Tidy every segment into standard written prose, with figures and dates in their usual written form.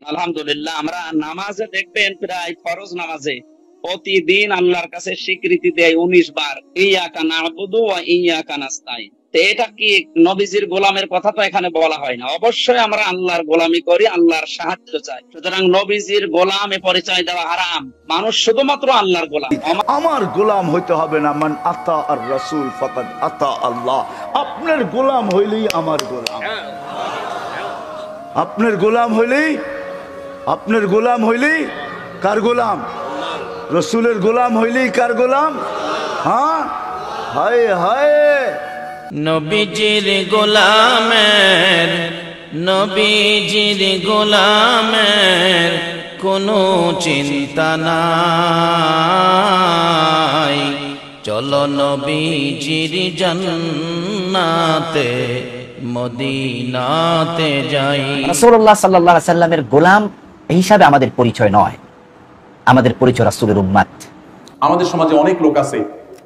আলহামদুলিল্লাহ, আমরা নামাজে দেখবেন প্রায় ফরজ নামাজে প্রতিদিন আল্লাহর কাছে স্বীকৃতি দেয় 19 বার, ইয়াকা না'বুদু ওয়া ইয়াকা নাস্তাইন। তো এটা কি নবীজির গোলামের কথা তো এখানে বলা হয় না। অবশ্যই আমরা আল্লাহর গোলামি করি, আল্লাহর সাহায্য চাই। সুতরাং নবীজির গোলামে পরিচয় দেওয়া হারাম। মানুষ শুধুমাত্র আল্লাহর গোলাম। আমার গোলাম হইতে হবে না, মান আতা আর রাসূল ফাকাদ আতা আল্লাহ। আপনার গোলাম হইলেই আমার গোলাম। আপনার গোলাম হইলেই কার গোলাম? রসুলের গোলাম হইলেই কার গোলাম? হ্যাঁ, হায় হায়, নবীজির গোলামের কোনো চিন্তা নাই। চলো নবীজির জান্নাতে মদিনাতে যাই। রাসূলুল্লাহ সাল্লাল্লাহু আলাইহি সাল্লামের গোলাম হিসাবে আমাদের পরিচয় নয়, আমাদের পরিচয় রাসূলের উম্মত। আমাদের সমাজে অনেক লোক আছে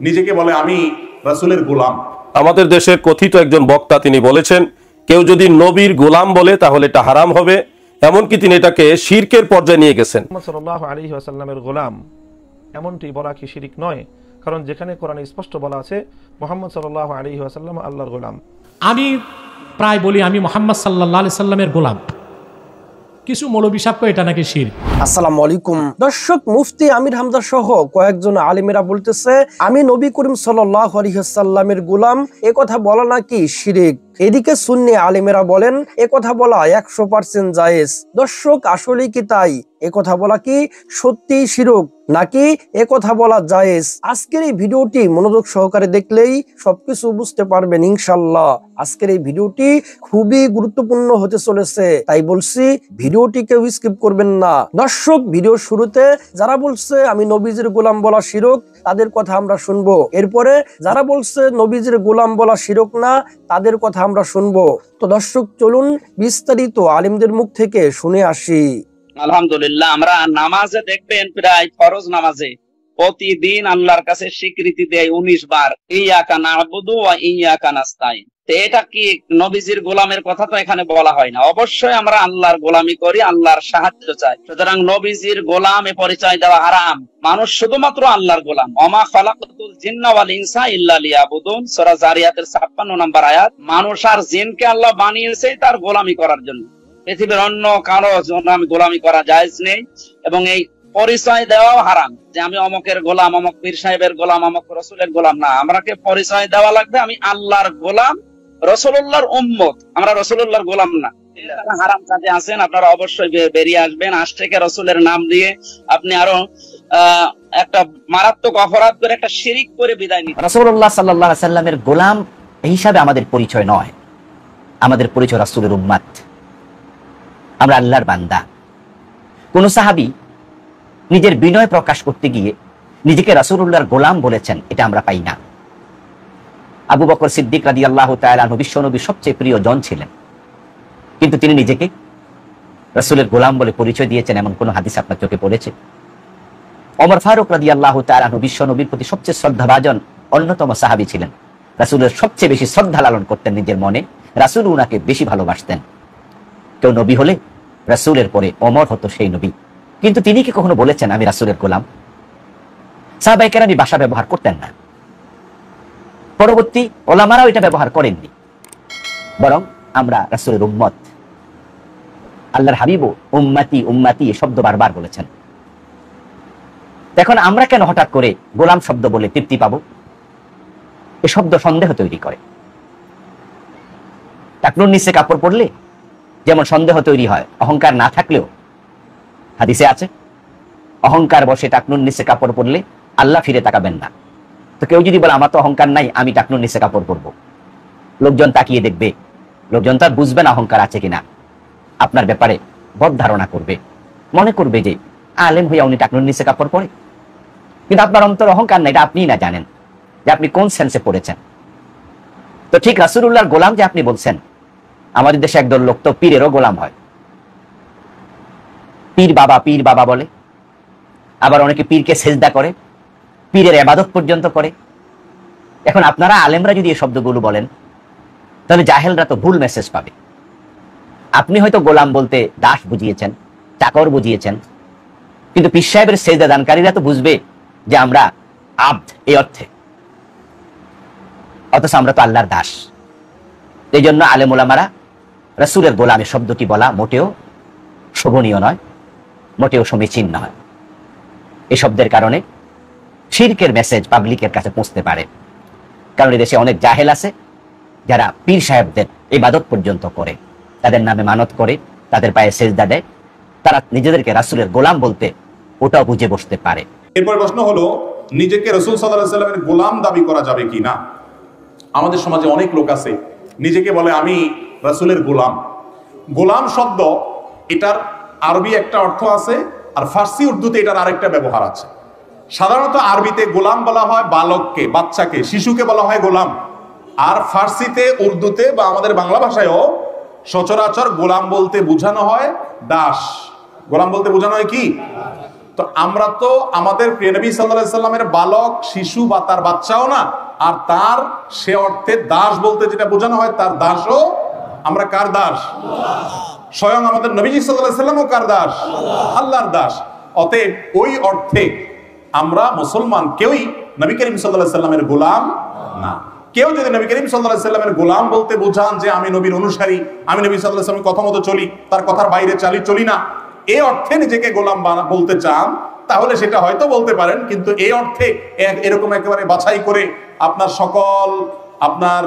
নিজেকে বলে আমি রাসূলের গোলাম। আমাদের দেশের কথিত একজন বক্তা তিনি বলেছেন, কেউ যদি নবীর গোলাম বলে তাহলে এটা হারাম হবে, এমনকি তিনি এটাকে শিরকের পর্যায়ে নিয়ে গেছেন। মুহাম্মদ সাল্লাল্লাহু আলাইহি ওয়াসাল্লামের গোলাম এমনটি বলা কি শিরক নয়? কারণ যেখানে কোরআনে স্পষ্ট বলা আছে মুহাম্মদ সাল্লাল্লাহু আলাইহি ওয়াসাল্লাম আল্লাহর গোলাম। আমি প্রায় বলি আমি মুহাম্মদ সাল্লাল্লাহু আলাইহি সাল্লামের গোলাম, কিছু মৌলবী সাহেব এটা নাকি শিরক। আসসালামু আলাইকুম দর্শক, মুফতি আমির হামজা সহ কয়েকজন আলেমেরা বলতেছে আমি নবী করিম সাল্লাল্লাহু আলাইহি ওয়াসাল্লামের গোলাম, এ কথা বলা নাকি শিরক। এদিকে সুন্নি আলেমেরা বলেন এ কথা বলা 100% জায়েজ। দর্শক, আসলে কি তাই? এ কথা বলা কি সত্যি শিরক নাকি এ কথা বলা জায়েজ? আজকের এই ভিডিওটি মনোযোগ সহকারে দেখলেই সবকিছু বুঝতে পারবেন ইনশাআল্লাহ। আজকের এই ভিডিওটি খুবই গুরুত্বপূর্ণ হতে চলেছে, তাই বলছি ভিডিওটি কেউ স্কিপ করবেন না। দর্শক, ভিডিও শুরুতে যারা বলছে আমি নবীজির গোলাম বলা শিরক, তাদের কথা আমরা শুনবো। এরপরে যারা বলছে নবীজির গোলাম বলা শিরক না, তাদের কথা আমরা শুনবো। তো দর্শক, চলুন বিস্তারিত আলেমদের মুখ থেকে শুনে আসি। আলহামদুলিল্লাহ, আমরা নামাজে দেখবেন প্রায় ফরজ নামাজে প্রতিদিন আল্লাহর কাছে স্বীকৃতি দেয় 19 বার, ইয়াকা না'বুদু ওয়া ইয়াকা নাস্তাইন। তো এটা কি নবীজির গোলামের কথা তো এখানে বলা হয় না। অবশ্যই আমরা আল্লাহর গোলামি করি, আল্লাহর সাহায্য চাই। সুতরাং নবীজির গোলামে পরিচয় দেওয়া হারাম। মানুষ শুধুমাত্র আল্লাহর গোলাম। ওমা খালাকাতুল জিন্না ওয়াল ইনসা ইল্লা লিয়াবুদুন, সূরা জারিয়াতের 56 নম্বর আয়াত। মানুষ আর জিনকে আল্লাহ বানিয়েছে তার গোলামি করার জন্য। পৃথিবীর অন্য কারো জন্য আমি গোলামি করা জায়েজ নেই, এবং এই পরিচয় দেওয়াও হারাম যে আমি অমকের গোলাম, অমক পীর সাহেবের গোলাম, অমক রসুলের গোলাম। না, আমাকে পরিচয় দেওয়া লাগবে আমি আল্লাহর গোলাম, রাসূলুল্লাহর উম্মত। আমরা রাসূলুল্লাহর গোলাম না। হারাম কাজে আছেন, আপনারা অবশ্যই বেরিয়ে আসবেন। আজ থেকে রাসূলের নাম দিয়ে আপনি আরো একটা মারাত্মক অপরাধ করে, একটা শিরিক করে বিদায় নিন। রাসূলুল্লাহ সাল্লাল্লাহু আলাইহি সাল্লামের গোলাম হিসাবে আমাদের পরিচয় নয়, আমাদের পরিচয় রাসূলের উম্মত। আমরা আল্লাহর বান্দা। কোন সাহাবী নিজের বিনয় প্রকাশ করতে গিয়ে নিজেকে রাসূলুল্লাহর গোলাম বলেছেন, এটা আমরা পাই না। আবু বকর সিদ্দিক রাদিয়াল্লাহু তাআলা আনহু বিশ্বনবীর সবচেয়ে প্রিয় জন ছিলেন, কিন্তু তিনি নিজেকে রাসূলের গোলাম বলে পরিচয় দিয়েছেন এমন কোন হাদিস আপনার চোখে পড়েছে? ওমর ফারুক রাদিয়াল্লাহু তাআলা আনহু বিশ্বনবীর প্রতি সবচেয়ে শ্রদ্ধাভাজন অন্যতম সাহাবী ছিলেন। রাসূলের সবচেয়ে বেশি শ্রদ্ধা লালন করতেন নিজের মনে, রাসূল উনাকে বেশি ভালোবাসতেন। কেউ নবী হলে রাসূলের পরে ওমর হতো সেই নবী, কিন্তু তিনি কি কখনো বলেছেন আমি রাসূলের গোলাম? সাহাবায়ে কেরাম ভাষা ব্যবহার করতেন না, পরবর্তী ওলামারাও এটা ব্যবহার করেননি, বরং আমরা রাসূলের উম্মত। আল্লাহর হাবিবও উম্মতি উম্মতি শব্দ বারবার বলেছেন। এখন আমরা কেন হঠাৎ করে গোলাম শব্দ বলে তৃপ্তি পাবো? এই শব্দ সন্দেহ তৈরি করে। টাকনুর নিচে কাপড় পরলে যেমন সন্দেহ তৈরি হয়, অহংকার না থাকলেও হাদিসে আছে অহংকার বসে টাকনুর নিচে কাপড় পরলে আল্লাহ ফিরে তাকাবেন না। তো কেউ যদি বলে আমার তো অহংকার নাই, আমি টাকনুর নিচে কাপড় পরবো, লোকজন তাকিয়ে দেখবে, লোকজন তার বুঝবে না অহংকার আছে কিনা, আপনার ব্যাপারে বদ ধারণা করবে, মনে করবে যে আলেম হইয়া উনি টাকনুর নিচে কাপড় পরে, কিন্তু আপনার অন্তর অহংকার নাই, এটা আপনিই না জানেন যে আপনি কোন সেন্সে পড়েছেন। তো ঠিক রাসূলুল্লাহর গোলাম যে আপনি বলছেন, আমাদের দেশে একদল লোক তো পীরেরও গোলাম হয়, পীর বাবা বলে, আবার অনেকে পীরকে সেজদা করে, পীরের ইবাদত পর্যন্ত করে। এখন আপনারা আলেমরা যদি এই শব্দগুলো বলেন, তাহলে জাহেলরা তো ভুল মেসেজ পাবে। আপনি হয়তো গোলাম বলতে দাস বুঝিয়েছেন, চাকর বুঝিয়েছেন, কিন্তু পীর সাহেবের সেজদা দানকারীরা তো বুঝবে যে আমরা আব্দ এই অর্থে, অথচ আমরা তো আল্লাহর দাস। এই জন্য আলেম ওলামারা রাসূলের গোলাম এই শব্দটি বলা মোটেও শোভনীয় নয়, মোটেও সমীচীন নয়। এই শব্দের কারণে শিরকের মেসেজ পাবলিকের কাছে পৌঁছতে পারে। কারণ এই দেশে অনেক জাহেল আছে যারা পীর সাহেবদের ইবাদত পর্যন্ত করে, তাদের নামে মানত করে, তাদের পায়ে সেজদা দেয়, তারা নিজেদেরকে রাসূলের গোলাম বলতে ওটাও বুঝে বসতে পারে। এরপর প্রশ্ন হলো, নিজেকে রাসূল সাল্লাল্লাহু আলাইহি ওয়াসাল্লামের গোলাম দাবি করা যাবে কিনা? আমাদের সমাজে অনেক লোক আছে নিজেকে বলে আমি রাসূলের গোলাম। গোলাম শব্দ এটার আরবি একটা অর্থ আছে, আর ফার্সি উর্দুতে এটার আরেকটা ব্যবহার আছে। সাধারণত আরবিতে গোলাম বলা হয় বালককে, বাচ্চাকে, শিশুকে বলা হয় গোলাম। আর ফার্সিতে, উর্দুতে বা আমাদের বাংলা ভাষায়ও সচরাচর গোলাম বলতে বোঝানো হয় দাস। গোলাম বলতে বোঝানো হয় কি? তো আমরা তো আমাদের প্রিয় নবী সাল্লাল্লাহু আলাইহি সাল্লামের বালক, শিশু বা তার বাচ্চাও না, আর তার সে অর্থে দাস বলতে যেটা বোঝানো হয় তার দাসও। আমরা কার দাস? স্বয়ং আমাদের নবীজি সাল্লাল্লাহু আলাইহি সাল্লামও কার দাস? আল্লাহর দাস। অতএব ওই অর্থে আমরা মুসলমান কেউই নবী করিম সাল্লাল্লাহু আলাইহি সাল্লামের গোলাম না। কেউ যদি নবী করিম সাল্লাল্লাহু আলাইহি সাল্লামের গোলাম বলতে বোঝান যে আমি নবীর অনুসারী, আমি নবী সাল্লাল্লাহু আলাইহি সাল্লামের কথা মতো চলি, তার কথার বাইরে চলি না, এই অর্থে নিজেকে গোলাম বলতে চান, তাহলে সেটা হয়তো বলতে পারেন। কিন্তু এই অর্থে এরকম একেবারে বাছাই করে আপনার সকল আপনার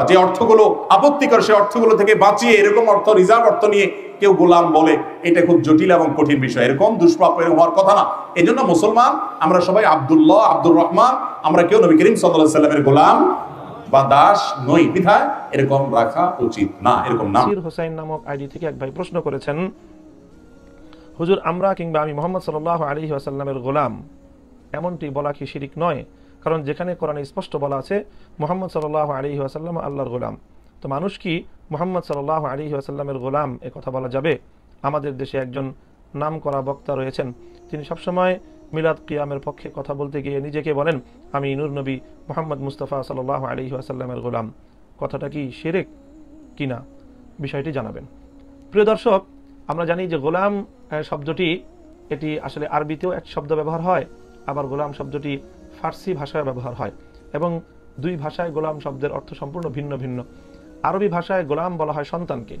যে অর্থগুলো আপত্তিকর সে অর্থগুলো থেকে বাঁচিয়ে এরকম অর্থ, রিজার্ভ অর্থ নিয়ে কেউ গোলাম বলে, এটা খুব জটিল এবং কঠিন বিষয়। এরকম দুষ্প্রাপ্য এরকম হওয়ার কথা না। এই জন্য মুসলমান আমরা সবাই আব্দুল্লাহ, আব্দুর রহমান, আমরা কেউ নবী করিম সাল্লাল্লাহু আলাইহি সাল্লামের গোলাম বা দাস নই, বিধায় এরকম রাখা উচিত না। এরকম নাম হোসাইন নামক আইডি থেকে এক ভাই প্রশ্ন করেছেন, হুজুর আমরা কিংবা আমি মুহাম্মদ সাল্লাল্লাহু আলাইহি ওয়াসাল্লামের গোলাম, এমনটি বলা কি শিরিক নয়? কারণ যেখানে কোরআনে স্পষ্ট বলা আছে মুহাম্মদ সাল্লাল্লাহু আলাইহি ওয়াসাল্লাম আল্লাহর গোলাম, তো মানুষ কি মুহাম্মদ সাল্লাল্লাহু আলাইহি ওয়াসাল্লামের গোলাম এ কথা বলা যাবে? আমাদের দেশে একজন নামকরা বক্তা রয়েছেন, তিনি সবসময় মিলাদ কিয়ামের পক্ষে কথা বলতে গিয়ে নিজেকে বলেন আমি নূর নবী মুহাম্মদ মুস্তাফা সাল্লাল্লাহু আলাইহি ওয়াসাল্লামের গোলাম। কথাটা কি শিরক কিনা বিষয়টি জানাবেন। প্রিয় দর্শক, আমরা জানি যে গোলাম শব্দটি এটি আসলে আরবিতেও এক শব্দ ব্যবহার হয়, আবার গোলাম শব্দটি ফার্সি ভাষায় ব্যবহার হয়, এবং দুই ভাষায় গোলাম শব্দের অর্থ সম্পূর্ণ ভিন্ন ভিন্ন। আরবি ভাষায় গোলাম বলা হয় সন্তানকে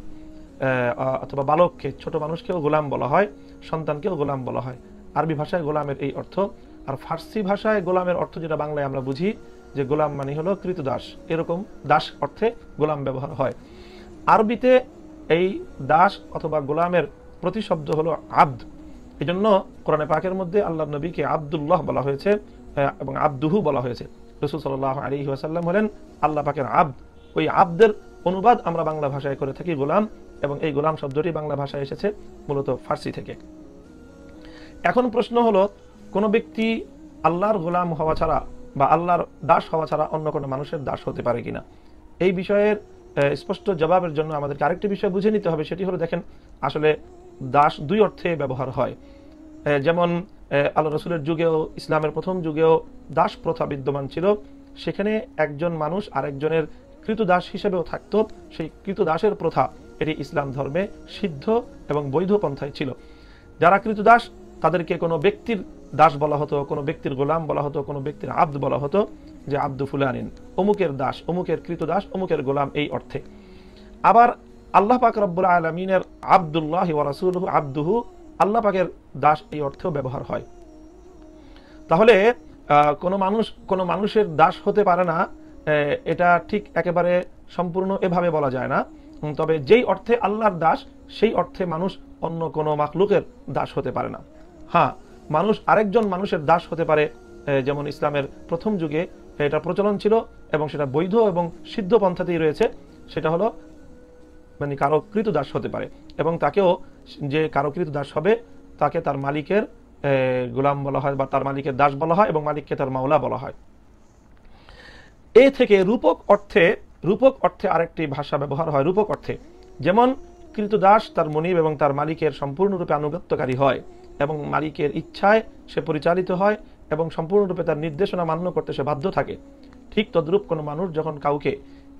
অথবা বালককে, ছোট মানুষকেও গোলাম বলা হয়, সন্তানকেও গোলাম বলা হয়। আরবি ভাষায় গোলামের এই অর্থ। আর ফার্সি ভাষায় গোলামের অর্থ যেটা বাংলায় আমরা বুঝি যে গোলাম মানে হলো কৃতদাস, এরকম দাস অর্থে গোলাম ব্যবহার হয়। আরবিতে এই দাস অথবা গোলামের প্রতিশব্দ হলো আব্দ। এই জন্য কোরআনে পাকের মধ্যে আল্লাহ নবীকে আব্দুল্লাহ বলা হয়েছে এবং আব্দুহু বলা হয়েছে। রাসূল সাল্লাল্লাহু আলাইহি ওয়াসাল্লাম হলেন আল্লাহ পাকের আব্দ। ওই আব্দের অনুবাদ আমরা বাংলা ভাষায় করে থাকি গোলাম, এবং এই গোলাম শব্দটি বাংলা ভাষায় এসেছে মূলত ফার্সি থেকে। এখন প্রশ্ন হলো, কোনো ব্যক্তি আল্লাহর গোলাম হওয়া ছাড়া বা আল্লাহর দাস হওয়া ছাড়া অন্য কোনো মানুষের দাস হতে পারে কিনা? এই বিষয়ের স্পষ্ট জবাবের জন্য আমাদেরকে আরেকটি বিষয় বুঝে নিতে হবে। সেটি হলো, দেখেন আসলে দাস দুই অর্থে ব্যবহার হয়। যেমন আল্লাহ রসুলের যুগেও, ইসলামের প্রথম যুগেও দাস প্রথা বিদ্যমান ছিল। সেখানে একজন মানুষ আরেকজনের কৃতদাস হিসেবেও থাকতো। সেই কৃতদাসের প্রথা এটি ইসলাম ধর্মে সিদ্ধ এবং বৈধ পন্থায় ছিল। যারা কৃতদাস তাদেরকে কোনো ব্যক্তির দাস বলা হতো, কোনো ব্যক্তির গোলাম বলা হতো, কোনো ব্যক্তির আব্দ বলা হতো, যে আব্দু ফুলানিন, অমুকের দাস, অমুকের কৃতদাস, অমুকের গোলাম, এই অর্থে। আবার আল্লাহ পাক রব্বুল আলামিনের আব্দুল্লাহ ওয়া রাসূলুহু আব্দুহু, আল্লাহ পাকের দাস এই অর্থেও ব্যবহার হয়। তাহলে কোনো মানুষের দাস হতে পারে না, এটা ঠিক একেবারে সম্পূর্ণ এভাবে বলা যায় না। তবে যেই অর্থে আল্লাহর দাস, সেই অর্থে মানুষ অন্য কোনো মাখলুকের দাস হতে পারে না। হ্যাঁ, মানুষ আরেকজন মানুষের দাস হতে পারে, যেমন ইসলামের প্রথম যুগে এটা প্রচলন ছিল এবং সেটা বৈধ এবং সিদ্ধ পন্থাতেই রয়েছে। সেটা হলো মানে কারো কৃতদাস হতে পারে, এবং তাকেও যে কারো কৃতদাস হবে তাকে তার মালিকের গোলাম বলা হয় বা তার মালিকের দাস বলা হয়, এবং মালিককে তার মাওলা বলা হয়। এ থেকে রূপক অর্থে আরেকটি ভাষা ব্যবহার হয়। রূপক অর্থে যেমন কৃতদাস তার মনিব এবং তার মালিকের সম্পূর্ণরূপে আনুগত্যকারী হয় এবং মালিকের ইচ্ছায় সে পরিচালিত হয় এবং সম্পূর্ণরূপে তার নির্দেশনা মান্য করতে সে বাধ্য থাকে। ঠিক তদ্রূপ কোনো মানুষ যখন কাউকে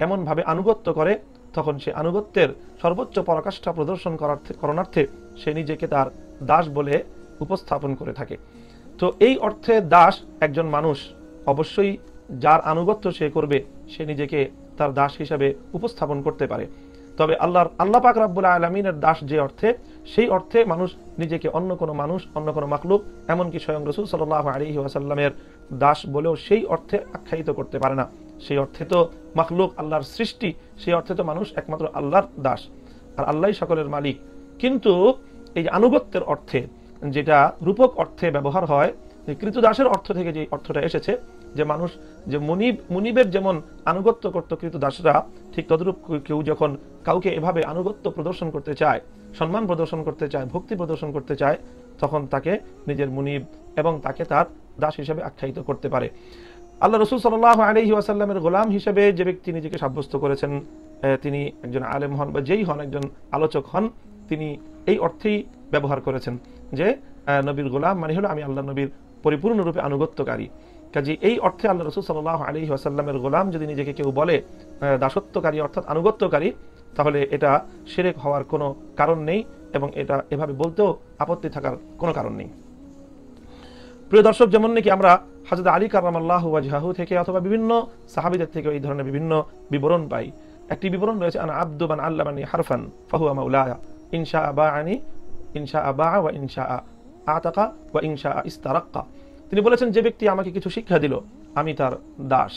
এমনভাবে আনুগত্য করে তখন সে আনুগত্যের সর্বোচ্চ পরাকাষ্ঠা প্রদর্শন করণার্থে সে নিজেকে তার দাস বলে উপস্থাপন করে থাকে। তো এই অর্থে দাস একজন মানুষ অবশ্যই যার আনুগত্য সে করবে সে নিজেকে তার দাস হিসাবে উপস্থাপন করতে পারে। তবে আল্লাহ পাক রব্বুল আলামিনের দাস যে অর্থে, সেই অর্থে মানুষ নিজেকে অন্য কোনো মানুষ, অন্য কোনো মাখলুক, এমনকি স্বয়ং রাসূল সাল্লাল্লাহু আলাইহি ওয়াসাল্লামের দাস বলেও সেই অর্থে আখ্যায়িত করতে পারে না। সেই অর্থে তো মাখলুক আল্লাহর সৃষ্টি, সেই অর্থে তো মানুষ একমাত্র আল্লাহর দাস, আর আল্লাহই সকলের মালিক। কিন্তু এই আনুগত্যের অর্থে, যেটা রূপক অর্থে ব্যবহার হয়, কৃতদাসের অর্থ থেকে যে অর্থটা এসেছে, যে মানুষ যে মুনিবের যেমন আনুগত্য করত কৃতদাসরা, ঠিক তদ্রূপ কেউ যখন কাউকে এভাবে আনুগত্য প্রদর্শন করতে চায়, সম্মান প্রদর্শন করতে চায়, ভক্তি প্রদর্শন করতে চায়, তখন তাকে নিজের মুনিব এবং তাকে তার দাস হিসেবে আখ্যায়িত করতে পারে। আল্লাহ রাসূল সাল্লাল্লাহু আলাইহি ওয়াসাল্লামের গোলাম হিসেবে যে ব্যক্তি নিজেকে সাব্যস্ত করেছেন, তিনি একজন আলেম হন বা যেই হন, একজন আলোচক হন, তিনি এই অর্থেই ব্যবহার করেছেন যে নবীর গোলাম মানে হলো আমি আল্লাহ নবীর পরিপূর্ণরূপে আনুগত্যকারী। কাজে এই অর্থে আল্লাহ রাসূল সাল্লাল্লাহু আলাইহি ওয়াসাল্লামের গোলাম যদি নিজেকে কেউ বলে দাসত্বকারী অর্থাৎ আনুগত্যকারী, তাহলে এটা শিরক হওয়ার কোনো কারণ নেই এবং এটা এভাবে বলতেও আপত্তি থাকার কোনো কারণ নেই। প্রিয় দর্শক, যেমন নাকি আমরা হযরত আলী কাররামাল্লাহু ওয়াজহাহু থেকে অথবা বিভিন্ন সাহাবীদের থেকে এই ধরনের বিভিন্ন বিবরণ পাই। একটি বিবরণ রয়েছে, আনা আব্দু মান আল্লামানি হারফান ফাহুয়া মাওলায়া ইনশা বাআনি ইনশা বাআ ওয়া ইনশা আতাকা ওয়া ইনশা ইস্তারাক্কা। তিনি বলেছেন, যে ব্যক্তি আমাকে কিছু শিক্ষা দিল আমি তার দাস,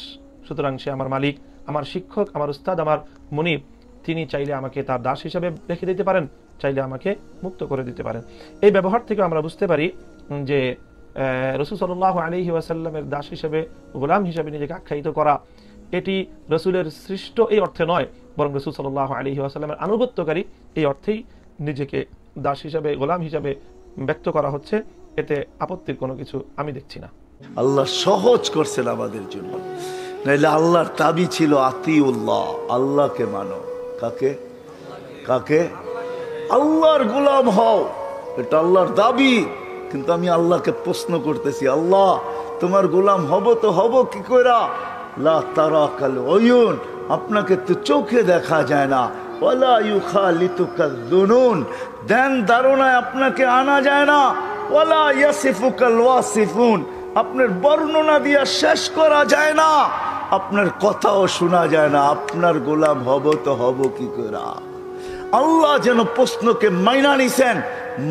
সুতরাং সে আমার মালিক, আমার শিক্ষক, আমার উস্তাদ, আমার মুনিব। তিনি চাইলে আমাকে তার দাস হিসেবে রেখে দিতে পারেন, চাইলে আমাকে মুক্ত করে দিতে পারেন। এই ব্যবহার থেকে আমরা বুঝতে পারি যে রাসূল সাল্লাল্লাহু আলাইহি ওয়াসাল্লামের দাস হিসেবে, গোলাম হিসেবে নিজেকে আখ্যায়িত করা, এটি রাসূলের সৃষ্ট এই অর্থে নয়, বরং রাসূল সাল্লাল্লাহু আলাইহি ওয়াসাল্লামের আনুগত্যকারী এই অর্থেই নিজেকে দাস হিসেবে, গোলাম হিসেবে ব্যক্ত করা হচ্ছে। এতে আপত্তির কোনো কিছু আমি দেখছি না। আল্লাহ সহজ করছেন আমাদের জন্য, নাইলে আল্লাহর দাবি ছিল আতিউল্লাহ, আল্লাহকে মানো। কাকে? কাকে? আল্লাহর গোলাম হও, এটা আল্লাহর দাবি। কিন্তু আমি আল্লাহকে প্রশ্ন করতেছি, আল্লাহ তোমার গোলাম হব তো হব কি কইরা? লা তারাকাল উয়ুন, আপনাকে তো চোখে দেখা যায় না। ওয়ালা ইউখালিতুকা যুনুন, ধ্যান ধারণায় আপনাকে আনা যায় না। ওয়ালা ইয়াসিফুকাল ওয়াসিফুন, আপনার বর্ণনা দিয়া শেষ করা যায় না, আপনার কথাও শোনা যায় না। আপনার গোলাম হব তো হব কি কইরা? আল্লাহ যেন প্রশ্নকে মাইনা নিছেন,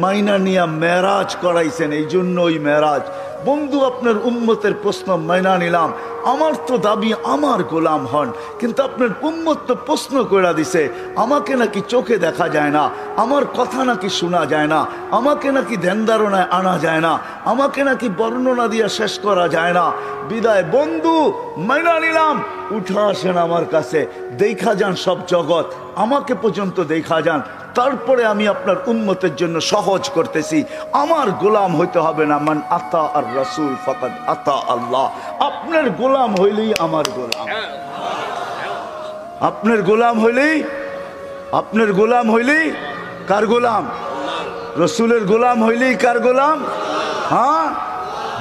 মাইনা নিয়া মেরাজ করাইছেন। এই জন্য ওই মেরাজ। বন্ধু, আপনার উম্মতের প্রশ্ন মাইনা নিলাম, আমার তো দাবি আমার গোলাম হন, কিন্তু আপনার উম্মত তো প্রশ্ন করে দিছে, আমাকে নাকি চোখে দেখা যায় না, আমার কথা নাকি শোনা যায় না, আমাকে নাকি ধ্যান ধারণায় আনা যায় না, আমাকে নাকি বর্ণনা দিয়া শেষ করা যায় না। বিদায় বন্ধু, মাইনা নিলাম, উঠা আসেন আমার কাছে, দেখা যান সব জগৎ, আমাকে পর্যন্ত দেখা যান, তারপরে আমি আপনার উম্মতের জন্য সহজ করতেছি। আমার গোলাম হইতে হবে না, মান আতা আর রাসূল ফাকাদ আতা আল্লাহ। আপনার গোলাম হইলেই আমার গোলাম, আপনার গোলাম হইলেই, আপনার গোলাম হইলেই কার গোলাম? রাসূলের গোলাম হইলেই কার গোলাম? হ্যাঁ,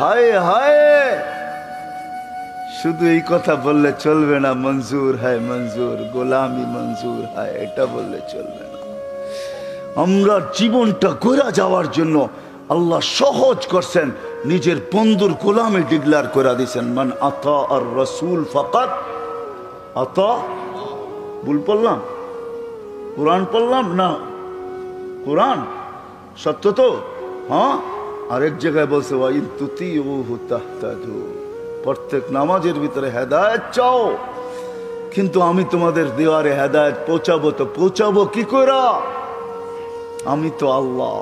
হায় হায়, শুধু এই কথা বললে চলবে না, মঞ্জুর হয় মঞ্জুর, গোলামি মঞ্জুর হয়, এটা বললে চলবে না। আমরা জীবনটা গড়া যাওয়ার জন্য আল্লাহ সহজ করছেন, নিজের বন্ধুর গোলামে ডিক্লেয়ার করে দিয়েছেন, মান আতা আর রাসূল ফাকাদ আতা। ভুল পড়লাম? কোরআন পড়লাম না? কোরআন সত্য তো? হ্যাঁ, আরেক জায়গায় বলছে ওয়া ইন তুতিউহু তাহতাদু, প্রত্যেক নামাজের ভিতরে হেদায়েত চাও, কিন্তু আমি তোমাদের দেওয়ারে হেদায়েত পৌঁছাবো তো পৌঁছাবো কি করে? আমি তো আল্লাহ,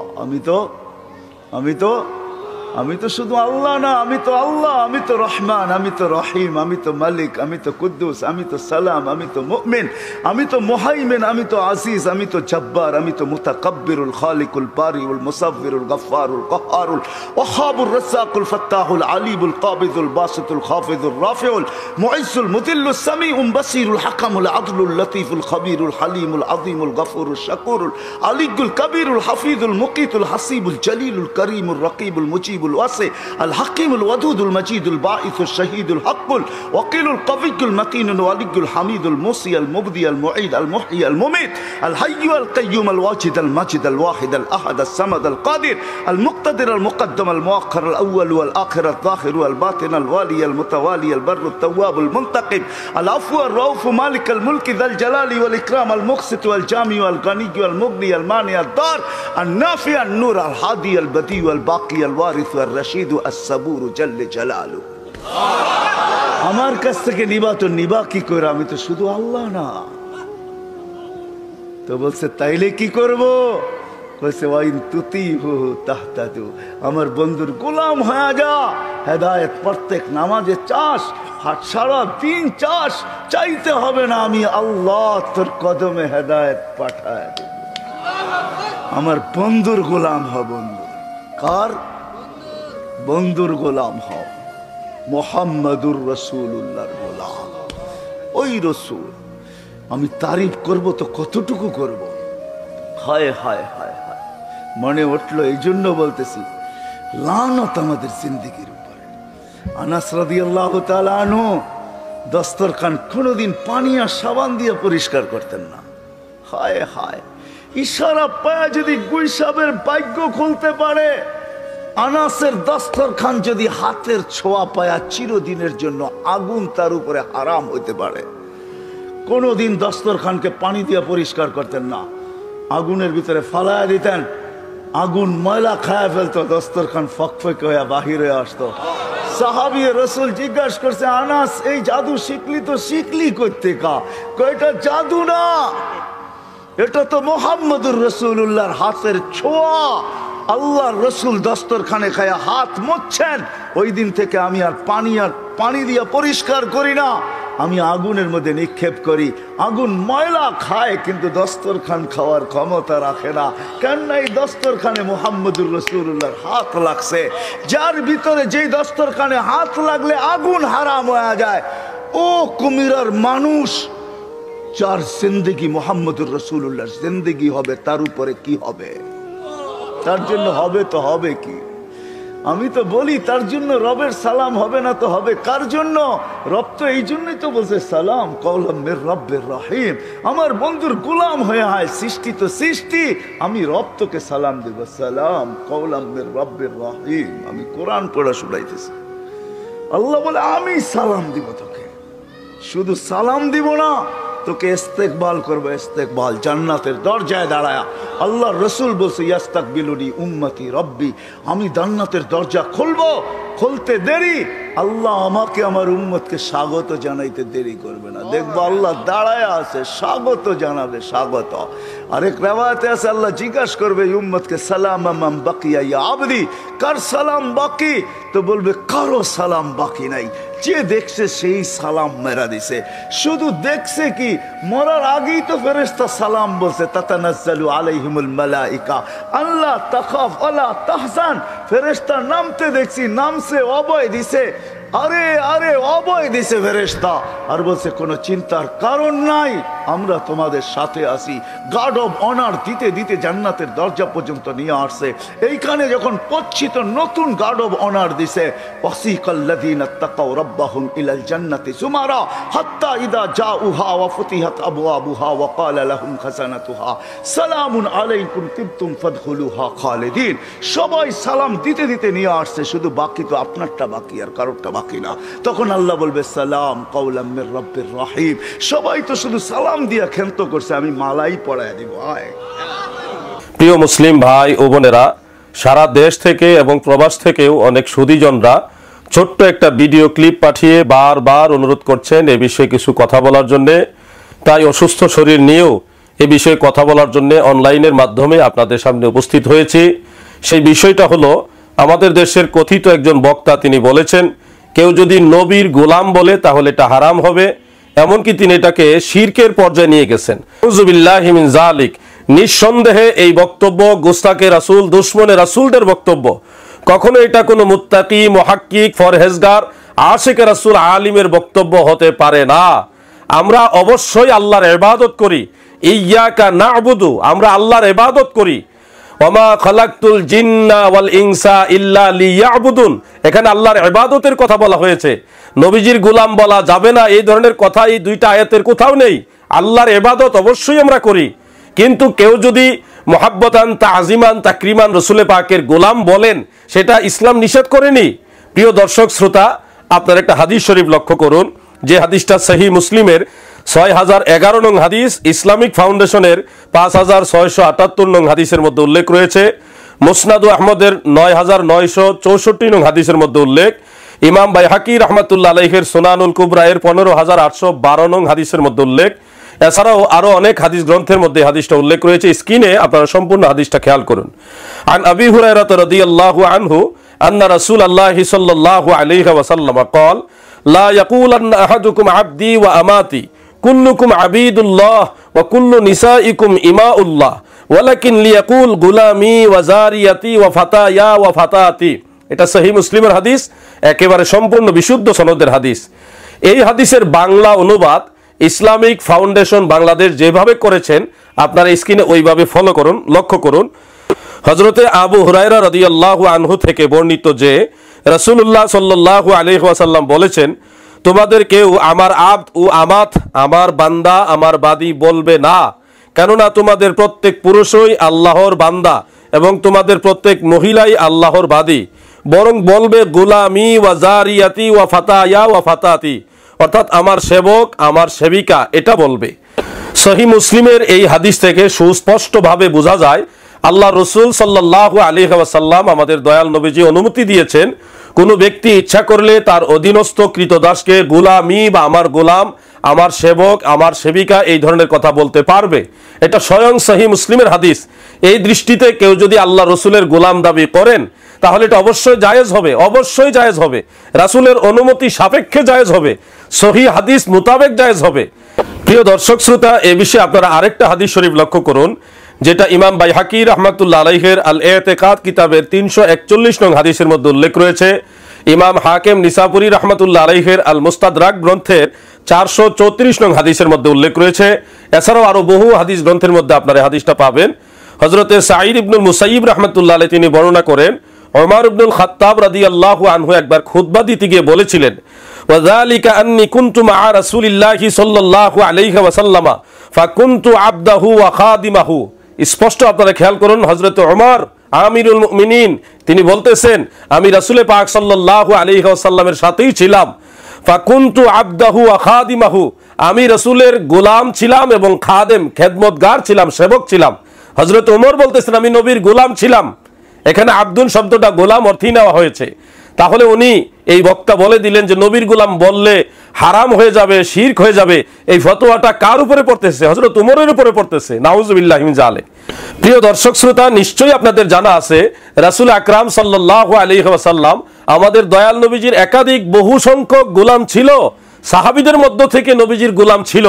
আমি তো শুধু আল্লাহ না, আমি তো আল্লাহ, আমি তো রহমান, আমি তো রহিম, আমি তো মালিক, আমি তো কুদ্দুস, আমি তো সালাম, আমি তো মুমিন, আমি তো মুহাইমিন, আমি তো আজিজ, আমি তো জব্বার, আমি তো মুতাকাব্বিরুল খালিকুল বারিউল মুসাব্বিরুল গফফারুল কহ্হারুল ওয়াহাবুর রাজ্জাকুল ফাত্তাহুল আলিমুল কাবিদুল বাসিতুল খাফিদুল রাফিউল মুইজ্জুল মুদিল্লুস সামিউম বাসিরুল হাকামুল আদলুল লতীফুল খবীরুল হালিমুল আযীমুল গফুরুল শাকুরুল আলিয়ুল কবীরুল হাফিজুল মুকিতুল হাসিবুল জলিলুল করিমুল রকিবুল মুজিব মুজিবুল ওয়াসি আল হাকিমুল ওয়াদুদুল মাজিদুল বাঈসুল শাহীদুল হকুল ওয়াকিলুল কবিয়ুল মাতিনুল ওয়ালিয়ুল হামিদুল মুসি আল মুবদি আল মুঈদ আল মুহয়ি আল মুমিত আল হাইয়্যু আল কাইয়্যুম আল ওয়াজিদ আল মাজিদ আল ওয়াহিদ আল আহাদ আল সামাদ আল কাদির আল মুক্তাদির আল মুকদ্দম আল মুআখ্খার আল আউয়াল ওয়াল আখির আল যাহির ওয়াল বাতিন আল ওয়ালি আল মুতাওয়ালি আল বাররু আত তাওয়াব আল মুনতাকিম আল আফু আর রাউফ মালিক আল মুলক যাল জালালি ওয়াল ইকরাম আল মুকসিত ওয়াল জামি ওয়াল গানি ওয়াল মুগনি আল মানি আল দার আল নাফি আল নূর আল হাদি আল বদি ওয়াল বাকি আল ওয়ারিস ওয়াল রশিদ আস সাবুর জাল্লে জালালু। আমার কাছ থেকে নিবা তো নিবা কি করে, আমি তো শুধু আল্লাহ না। তো বলছে তাইলে কি করব? বলছে ওয়াইন তুতিহু তাহতাদু, আমার বন্ধুর গোলাম হয়ে যা, হেদায়েত প্রত্যেক নামাজে চাস, হাট সারা দিন চাস, চাইতে হবে না, আমি আল্লাহ তোর কদমে হেদায়েত পাঠায় দেব। আমার বন্ধুর গোলাম হ। বন্ধু কার? বন্ধুর গোলাম হ, মুহাম্মাদুর রাসূলুল্লাহর গোলাম। ওই রাসূল আমি তারিফ করব তো কতটুকু করব? হায় হায় হায় হায়, মনে উঠলো, এই জন্য বলতেছি লানত আমাদের জিন্দেগির উপরে। আনাস রাদিয়াল্লাহু তাআলা আনহু দস্তরখান কোনোদিন পানি আর সাবান দিয়ে পরিষ্কার করতেন না। হায় হায়, ইশারা পায়া যদি গুইসাবের ভাগ্য খুলতে পারে, আনাসের দস্তরখান যদি হাতের ছোঁয়া পায়া চিরদিনের জন্য আগুন তার উপরে হারাম হইতে পারে। কোনোদিন দস্তরখানকে পানি দিয়ে পরিষ্কার করতেন না, আগুনের ভিতরে ফালায়া দিতেন, আগুন ময়লা খায়া ফেলতো, দস্তরখান ফকফক হয়ে বাহিরে আসতো। সাহাবী রাসূল জিজ্ঞাসা করছে, আনাস এই জাদু শিখলি তো শিখলি কইতে কা? কয়টা জাদু না, এটা তো মুহাম্মদুর রাসূলুল্লাহর হাতের ছোঁয়া। আল্লাহর রাসূল দস্তরখানে খায়া হাত মুছছেন, ওই দিন থেকে আমি আর পানি দিয়ে পরিষ্কার করি না, আমি আগুনের মধ্যে নিক্ষেপ করি। আগুন ময়লা খায় কিন্তু দস্তরখান খাওয়ার ক্ষমতা রাখে না। কেন? এই দস্তরখানে মুহাম্মদুর রাসূলুল্লাহর হাত লাগছে। যার ভিতরে যেই দস্তরখানে হাত লাগলে আগুন হারাম হয়ে যায়, ও কুমিরার মানুষ, যার জিন্দেগি মুহাম্মদুর রাসূলুল্লাহর জিন্দেগি হবে, তার উপরে কি হবে? তার জন্য হবে তো হবে কি? আমি তো বলি তার জন্য রবের সালাম হবে না তো হবে কার জন্য? রব তো এই জন্যই তো বলছে সালাম কওলাম মির রব্বির রহিম। আমার বন্ধুর গোলাম হয়ে হয়, সৃষ্টি তো সৃষ্টি, আমি রব তোকে সালাম দেব, সালাম কওলাম মির রব্বির রহিম। আমি কোরআন পড়া শুনাইতেছি, আল্লাহ বলে আমি সালাম দিব তোকে, শুধু সালাম দিব না, তোকে ইস্তেকবাল করবো, ইস্তেকবাল জান্নাতের দরজায় দাঁড়ায়া। আল্লাহ রসুল বলছে ইয়াস্তাকবিলুনি উম্মতি রব্বি, আমি জান্নাতের দরজা খুলবো, খুলতে দেরি আল্লাহ আমাকে আমার উম্মতকে স্বাগত জানাইতে দেরি করবে না। দেখবো আল্লাহ দাঁড়ায় আছে, স্বাগত জানাবে, স্বাগত। আরেক রিওয়ায়াতে আছে আল্লাহ জিজ্ঞাসা করবে উম্মতকে সালাম মান বাকিয়া ইয়া আবদি, কার সালাম বাকি? তো বলবে কারো সালাম বাকি নাই, যে দেখছে সেই সালাম মেরা দিছে। শুধু দেখছে কি, মরার আগেই তো ফেরেশতা সালাম বলছে, তাতানাজ্জালু আলাইহিমুল মালাইকা আল্লাহ তাখাফ ওয়ালা তাহজান। ফেরেশতা নামতে দেখছি, নামছে, অভয় দিছে, আরে আরে অভয় দিছে ফেরেশতা, আর বলছে কোনো চিন্তার কারণ নাই, আমরা তোমাদের সাথে আছি। গার্ড অব অনার দিতে দিতে জান্নাতের দরজা পর্যন্ত নিয়ে আসছে। এইখানে যখন পচ্ছিত নতুন গার্ড অব অনার দিছে, ওয়াসিকাল্লাযীনা তাকাউ রাব্বাহুম ইলাল জান্নাতি যুমারা হাত্তা ইযা জাউহা ওয়া ফুতিহাত আবওয়াবুহা ওয়া ক্বালা লাহুম খাযানাতুহা সালামুন আলাইকুম তিবতুম ফাদখুলুহা খালিদিন। সবাই সালাম দিতে দিতে নিয়ে আসছে, শুধু বাকি তো আপনারটা বাকি, আর কারোরটা বাকি না। তখন আল্লাহ বলবে সালাম কওলাম মির রব্বির রহিম। সবাই তো শুধু সালাম দিয়া ক্ষান্ত করছে, আমি মালাই পড়ায় দিব। প্রিয় মুসলিম ভাই ও বোনেরা, সারা দেশ থেকে এবং প্রবাস থেকেও অনেক সুধীজনরা ছোট্ট একটা ভিডিও ক্লিপ পাঠিয়ে বারবার অনুরোধ করছেন এ বিষয়ে কিছু কথা বলার জন্যে। তাই অসুস্থ শরীর নিয়েও এ বিষয়ে কথা বলার জন্য অনলাইনের মাধ্যমে আপনাদের সামনে উপস্থিত হয়েছি। সেই বিষয়টা হলো, আমাদের দেশের কথিত একজন বক্তা তিনি বলেছেন, কেউ যদি নবীর গোলাম বলে তাহলে এটা হারাম হবে, এমনকি তিনি এটাকে শিরকের পর্যায়ে নিয়ে গেছেন। আউযুবিল্লাহি মিন যালিক। নিঃসন্দেহে এই বক্তব্য গুস্তাকে রাসূল, দুশমনে রাসূলদের বক্তব্য। কখনো এটা কোনো মুত্তাকি, মুহাক্কিক, ফরহেজগার, আশিকে রাসূল, আলিমের বক্তব্য হতে পারে না। আমরা অবশ্যই আল্লাহর ইবাদত করি, ইয়্যাকা না'বুদু, আমরা আল্লাহর ইবাদত করি। ওমা খালাকতুল জিন্না ওয়াল ইনসা ইল্লা লিয়াবুদুন, এখানে আল্লাহর ইবাদতের কথা বলা হয়েছে। নবীজির গোলাম বলা যাবে না এই ধরনের কথা এই দুইটা আয়াতের কোথাও নেই। আল্লাহর ইবাদত অবশ্যই আমরা করি, কিন্তু কেউ যদি মুহাব্বতান তাজিমান তাকরিমান রাসূলে পাকের গোলাম বলেন, সেটা ইসলাম নিষেধ করেনি। প্রিয় দর্শক শ্রোতা, আপনার একটা হাদিস শরীফ লক্ষ্য করুন, যে হাদিসটা সহিহ মুসলিমের 6011 নং হাদিস, ইসলামিক ফাউন্ডেশনের 5678 নং হাদিসের মধ্যে উল্লেখ রয়েছে, মুসনাদু আহমদের 9964 নং হাদিসের মধ্যে উল্লেখ, ইমাম বাইহাকি রাহমাতুল্লাহ আলাইহির সুনানুল কুবরা এর 15812 নং হাদিসের মধ্যে উল্লেখ। এছাড়াও আরো অনেক হাদিস গ্রন্থের মধ্যে হাদিসটা উল্লেখ রয়েছে। স্ক্রিনে আপনারা সম্পূর্ণ হাদিসটা খেয়াল করুন। আন আবি হুরায়রা রাদিয়াল্লাহু আনহু আন্না রাসূলুল্লাহি সাল্লাল্লাহু আলাইহি ওয়াসাল্লাম قال لا يقولن احدكم عبدي واماتي كلكم عبيد الله وكل نسائكم إماء الله ولكن ليقول غلامي وزاريتي وفتايا وفتاتي। এটা সহিহ মুসলিমের হাদিস, একেবারে সম্পূর্ণ বিশুদ্ধ সনদের হাদিস। এই হাদিসের বাংলা অনুবাদ ইসলামিক ফাউন্ডেশন বাংলাদেশ যেভাবে করেছেন, আপনারা স্ক্রিনে ওইভাবে ফলো করুন, লক্ষ্য করুন। হযরতে আবু হুরায়রা রাদিয়াল্লাহু আনহু থেকে বর্ণিত যে রাসূলুল্লাহ সাল্লাল্লাহু আলাইহি ওয়াসাল্লাম বলেছেন, তোমাদের কেউ আমার আব্দ ও আমাত, আমার বান্দা আমার বাদী বলবে না, কেননা তোমাদের প্রত্যেক পুরুষই আল্লাহর বান্দা এবং তোমাদের প্রত্যেক মহিলাই আল্লাহর বাদী, বরং বলবে গুলামি ওয়া জারিয়াতি ওয়া ফাতায়া ওয়া ফাতাতি, অর্থাৎ আমার সেবক আমার সেবিকা, এটা বলবে। সহিহ মুসলিমের এই হাদিস থেকে সুস্পষ্টভাবে বোঝা যায় আল্লাহ রসুল সাল্লাল্লাহু আলাইহি ওয়াসাল্লাম আমাদের দয়াল নবীজি অনুমতি দিয়েছেন, কোনো ব্যক্তি ইচ্ছা করলে তার অধীনস্থ কৃতদাসকে গোলামি বা আমার গোলাম, আমার সেবক, আমার সেবিকা এই ধরনের কথা বলতে পারবে। এটা স্বয়ং সহিহ মুসলিমের হাদিস। এই দৃষ্টিতে কেউ যদি আল্লাহ রসুলের গোলাম দাবি করেন, তাহলে এটা অবশ্যই জায়েজ হবে, অবশ্যই জায়েজ হবে, রাসূলের অনুমতি সাপেক্ষে জায়েজ হবে, সহিহ হাদিস মোতাবেক জায়েজ হবে। প্রিয় দর্শক শ্রোতা, এ বিষয়ে আপনারা আরেকটা হাদিস শরীফ লক্ষ্য করুন, যেটা ইমাম বাইহাকি রাহমাতুল্লাহ আলাইহির আল ইতিকাদ কিতাবের 341 নং হাদিসের মধ্যে উল্লেখ রয়েছে। ইমাম হাকিম নিসাপুরি রাহমাতুল্লাহ আলাইহির আল মুস্তাদরাক গ্রন্থের 434 নং হাদিসের মধ্যে উল্লেখ রয়েছে। এছাড়াও আরো বহু হাদিস গ্রন্থের মধ্যে আপনারা এই হাদিসটা পাবেন। হযরতে সাঈদ ইবনুল মুসাইয়িব রাহমাতুল্লাহ আলাইহি তিনি বর্ণনা করেন, ওমর ইবনুল খাত্তাব রাদিয়াল্লাহু আনহু একবার খুতবা দিতে গিয়ে বলেছিলেন, ওয়াযালিকা আন্নী কুনতু মা রাসূলিল্লাহি সাল্লাল্লাহু আলাইহি ওয়াসাল্লাম ফাকুনতু আবদাহু ওয়া খাদিমাহু। স্পষ্ট আপনারা খেয়াল করুন, হযরত ওমর আমিরুল মুমিনিন তিনি বলতেছেন, আমি রাসূলে পাক সাল্লাল্লাহু আলাইহি ওয়াসাল্লামের সাথেই ছিলাম, ফাকুনতু আবদাহু ওয়া খাদিমাহু, আমি রাসূলের গোলাম ছিলাম এবং খাদেম খেদমতগার ছিলাম, সেবক ছিলাম। হযরত ওমর বলতেছেন আমি নবীর গোলাম ছিলাম। এখানে আব্দুল শব্দটা গোলাম অর্থেই নেওয়া হয়েছে। তাহলে উনি এই বক্তা বলে দিলেন যে নবীর গোলাম বললে হারাম হয়ে যাবে, শিরক হয়ে যাবে। এই ফতোয়াটা কার উপরে পড়তেছে? হযরত ওমরের উপরে পড়তেছে। নাউযুবিল্লাহি মিন যালিক। প্রিয় দর্শক শ্রোতা, নিশ্চয়ই আপনাদের জানা আছে রাসূল আকরাম সাল্লাল্লাহু আলাইহি ওয়াসাল্লাম আমাদের দয়াল নবীজির একাধিক বহু সংখ্যক গোলাম ছিল। সাহাবীদের মধ্য থেকে নবীজির গোলাম ছিল।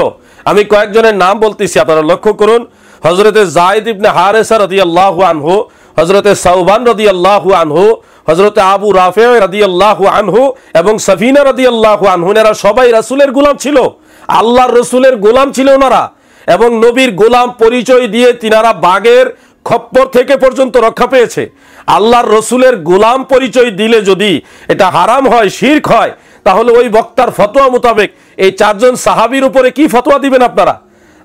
আমি কয়েকজনের নাম বলতেছি, আপনারা লক্ষ্য করুন। হযরতে যায়েদ ইবনে হারেসা রাদিয়াল্লাহু আনহু, হযরতে সাউবান রাদিয়াল্লাহু আনহু, হযরতে আবু রাফি রাদিয়াল্লাহু আনহু এবং সাফিনা রাদিয়াল্লাহু আনহু, এরা সবাই রাসূলের গোলাম ছিল, আল্লাহর রাসূলের গোলাম ছিল ওনারা। এবং নবীর গোলাম পরিচয় দিয়ে তিনারা বাগের খপ্পর থেকে পর্যন্ত রক্ষা পেয়েছে। আল্লাহর রাসূলের গোলাম পরিচয় দিলে যদি এটা হারাম হয়, শিরক হয়, তাহলে ওই বক্তার ফতোয়া মোতাবেক এই চারজন সাহাবীর উপরে কি ফতোয়া দিবেন আপনারা?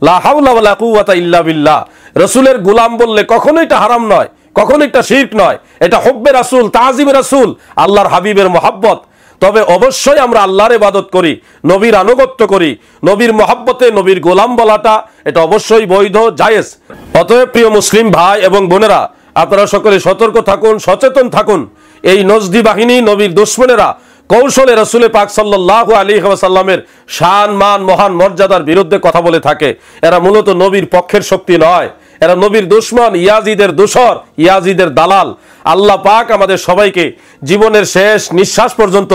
লা হাওলা ওয়ালা কুওয়াতা ইল্লা বিল্লাহ। রাসূলের গোলাম বললে কখনোই এটা হারাম নয়, কখনো এটা শিরক নয়, এটা হুব্বে রাসূল, তাজিমে রাসূল, আল্লাহর হাবিবের মহব্বত। তবে অবশ্যই আমরা আল্লাহর ইবাদত করি, নবীর আনুগত্য করি, নবীর মহব্বতে নবীর গোলাম বলাটা এটা অবশ্যই বৈধ, জায়েজ। অতএব প্রিয় মুসলিম ভাই এবং বোনেরা, আপনারা সকলে সতর্ক থাকুন, সচেতন থাকুন। এই নজদি বাহিনী, নবীর দুশমনেরা কৌশলে রাসূলে পাক সাল্লাল্লাহু আলাইহি ওয়াসাল্লামের শান মান মহান মর্যাদার বিরুদ্ধে কথা বলে থাকে। এরা মূলত নবীর পক্ষের শক্তি নয়, এরা নবীর দুশমন, ইয়াজিদের দোসর, ইয়াজিদের দালাল। আল্লাহ পাক আমাদের সবাইকে জীবনের শেষ নিঃশ্বাস পর্যন্ত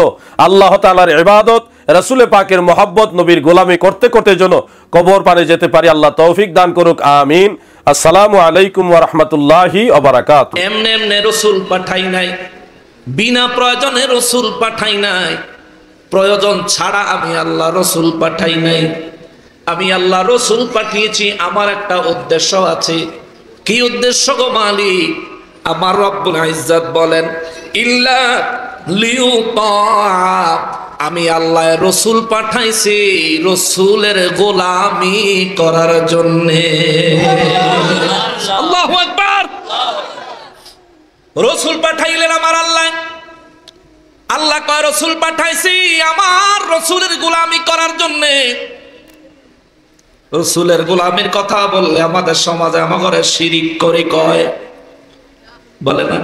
আল্লাহ তাআলার ইবাদত, রাসূলে পাকের মহব্বত, নবীর গোলামি করতে করতে যেন কবর পারে যেতে পারি। আল্লাহ তৌফিক দান করুক, আমিন। আসসালামু আলাইকুম ওয়া রাহমাতুল্লাহি ওয়া বারাকাতুহু। এমনে এমনে রাসূল পাঠাই নাই, বিনা প্রয়োজনে রাসূল পাঠাই নাই, প্রয়োজন ছাড়া আমি আল্লাহ রাসূল পাঠাই নাই। আমি আল্লাহ রাসূল পাঠিয়েছি, আমার একটা উদ্দেশ্য আছে। কি উদ্দেশ্য গো মালিক? আমার রব্বুল ইজ্জত বলেন ইল্লা লিউতা, আমি আল্লাহ রসুল পাঠাইছি রসুলের গোলামি করার জন্যে। আল্লাহু আকবার। রসুল পাঠাইলেন আমার আল্লাহ। আল্লাহ কয় রসুল পাঠাইছি আমার রসুলের গোলামি করার জন্যে। রসুলের গোলামির কথা বললে আমাদের সমাজে আমাদের শিরিক করে কয়, বলে না?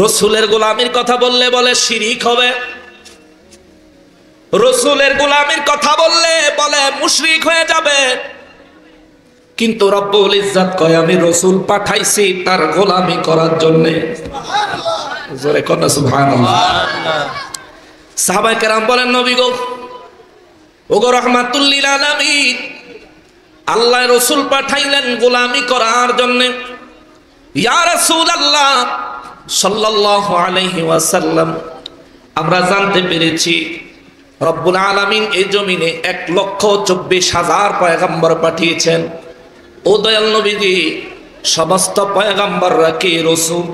রসুলের গোলামির কথা বললে বলে শিরিক হবে, রসুলের গোলামির কথা বললে বলে মুশরিক হয়ে যাবে। কিন্তু রব্বুল ইজ্জত কয় আমি রসুল পাঠাইছি তার গোলামি করার জন্যে। জোরে কোন সুবহানাল্লাহ। সাহাবায়ে কেরাম বলেন নবী গো, ওগো রাহমাতুল লিল আলামিন, আল্লাহ রসুল পাঠাইলেন গোলামি করার জন্যে। ইয়া রাসূলুল্লাহ সাল্লাল্লাহু আলাইহি ওয়াসাল্লাম, আমরা জানতে পেরেছি রব্বুল আলামিন এই জমিনে 1,24,000 পয়গম্বর পাঠিয়েছেন। ও দয়াল নবীজি, সমস্ত পয়গম্বররা কি রাসূল?